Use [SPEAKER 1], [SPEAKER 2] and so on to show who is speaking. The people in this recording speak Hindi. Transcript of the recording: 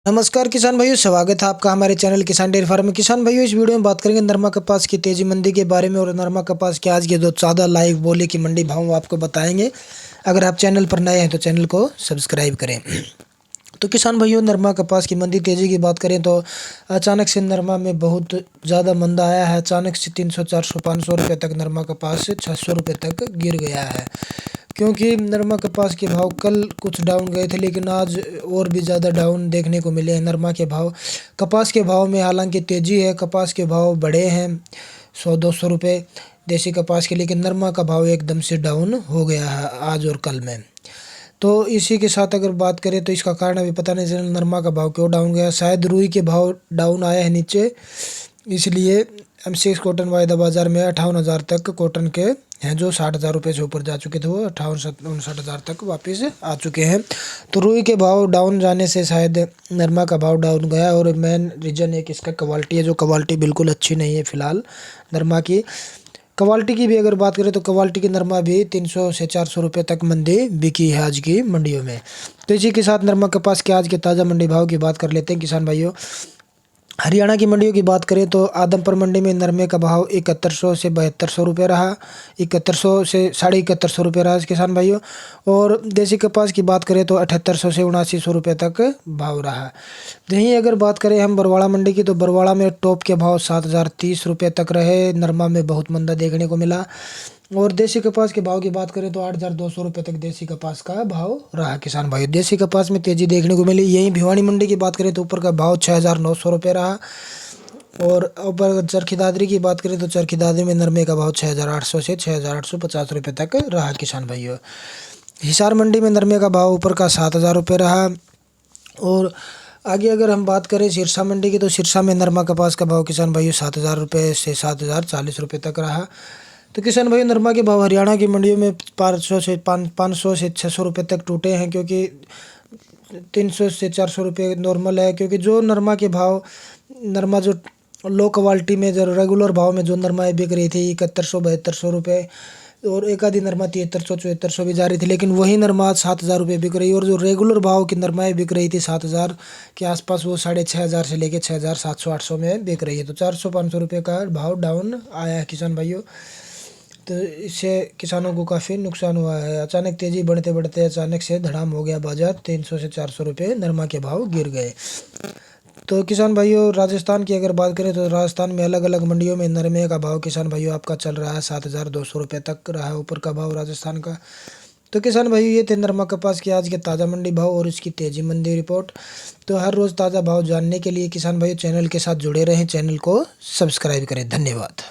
[SPEAKER 1] नमस्कार किसान भाइयों, स्वागत है आपका हमारे चैनल किसान डेयरी फार्म में। किसान भाइयों, इस वीडियो में बात करेंगे नरमा कपास की तेजी मंदी के बारे में और नरमा कपास के आज के जो ज्यादा लाइव बोले की मंडी भाव वो आपको बताएंगे। अगर आप चैनल पर नए हैं तो चैनल को सब्सक्राइब करें। तो किसान भाइयों, नरमा कपास की मंदी तेजी की बात करें तो अचानक से नरमा में बहुत ज़्यादा मंदा आया है। अचानक से 300, 400, 500 रुपये तक नरमा कपास 600 रुपये तक गिर गया है, क्योंकि नरमा कपास के भाव कल कुछ डाउन गए थे, लेकिन आज और भी ज़्यादा डाउन देखने को मिले हैं नरमा के भाव। कपास के भाव में हालांकि तेज़ी है, कपास के भाव बढ़े हैं 100-200 रुपये देसी कपास के, लेकिन नरमा का भाव एकदम से डाउन हो गया है आज और कल में। तो इसी के साथ अगर बात करें तो इसका कारण अभी पता नहीं चला नरमा का भाव क्यों डाउन गया। शायद रुई के भाव डाउन आया है नीचे, इसलिए M6 कॉटन वायदा बाज़ार में 58,000 तक कॉटन के हैं, जो 60,000 रुपये से ऊपर जा चुके थे, वो 58-59,000 तक वापस आ चुके हैं। तो रुई के भाव डाउन जाने से शायद नरमा का भाव डाउन गया, और मेन रीज़न एक इसका क्वालिटी है, जो क्वालिटी बिल्कुल अच्छी नहीं है फ़िलहाल नरमा की। क्वालिटी की भी अगर बात करें तो क्वालिटी की नरमा भी 300 से 400 रुपये तक मंडी बिकी है आज की मंडियों में। तो इसी के साथ नरमा कपास के आज के ताज़ा मंडी भाव की बात कर लेते हैं किसान भाइयों। हरियाणा की मंडियों की बात करें तो आदमपुर मंडी में नरमे का भाव 7100 से 7200 रुपये रहा, 7100 से 7150 रुपये रहा किसान भाइयों। और देसी कपास की बात करें तो 7800 से 7900 रुपये तक भाव रहा। यहीं अगर बात करें हम बरवाड़ा मंडी की, तो बरवाड़ा में टॉप के भाव 7030 रुपये तक रहे, नरमा में बहुत मंदा देखने को मिला। और देसी कपास के भाव की बात करें तो 8200 रुपये तक देसी कपास का भाव रहा किसान भाई। देसी कपास में तेजी देखने को मिली। यहीं भिवानी मंडी की बात करें तो ऊपर का भाव 6900 रुपये रहा। और ऊपर चरखी दादरी की बात करें तो चरखी दादरी में नरमे का भाव 6800 से 6850 रुपये तक रहा किसान भाइयों। हिसार मंडी में नरमे का भाव ऊपर का 7000 रुपये रहा। और आगे अगर हम बात करें सिरसा मंडी की, तो सिरसा में नरमा कपास का भाव किसान भाइयों 7000 रुपये से 7040 रुपये तक रहा। तो किसान भाई, नरमा के भाव हरियाणा की मंडियों में 500 से 600 रुपये तक टूटे हैं, क्योंकि 300 से 400 रुपये नॉर्मल है। क्योंकि जो नरमा के भाव, नरमा जो लो क्वालिटी में जो रेगुलर भाव में जो नरमाएँ बिक रही थी 7100-7200 रुपये, और एक आधी नरमा 7300-7400 भी जा रही थी, लेकिन वही नरमा 7000 रुपये बिक रही है। और जो रेगुलर भाव की नरमाएँ बिक रही थी 7000 के आसपास, वो 6500 से लेके 6000, 700-800 में बिक रही है। तो 400-500 रुपये का भाव डाउन आया है किसान भाइयों। तो इससे किसानों को काफ़ी नुकसान हुआ है। अचानक तेज़ी बढ़ते बढ़ते अचानक से धड़ाम हो गया बाजार, 300 से 400 रुपये नरमा के भाव गिर गए। तो किसान भाइयों, राजस्थान की अगर बात करें तो राजस्थान में अलग अलग मंडियों में नरमे का भाव किसान भाइयों आपका चल रहा है 7200 रुपये तक रहा है ऊपर का भाव राजस्थान का। तो किसान भाइयों, ये थे नरमा कपास के आज के ताज़ा मंडी भाव और इसकी तेजी मंदी रिपोर्ट। तो हर रोज़ ताज़ा भाव जानने के लिए किसान भाइयों चैनल के साथ जुड़े रहें, चैनल को सब्सक्राइब करें। धन्यवाद।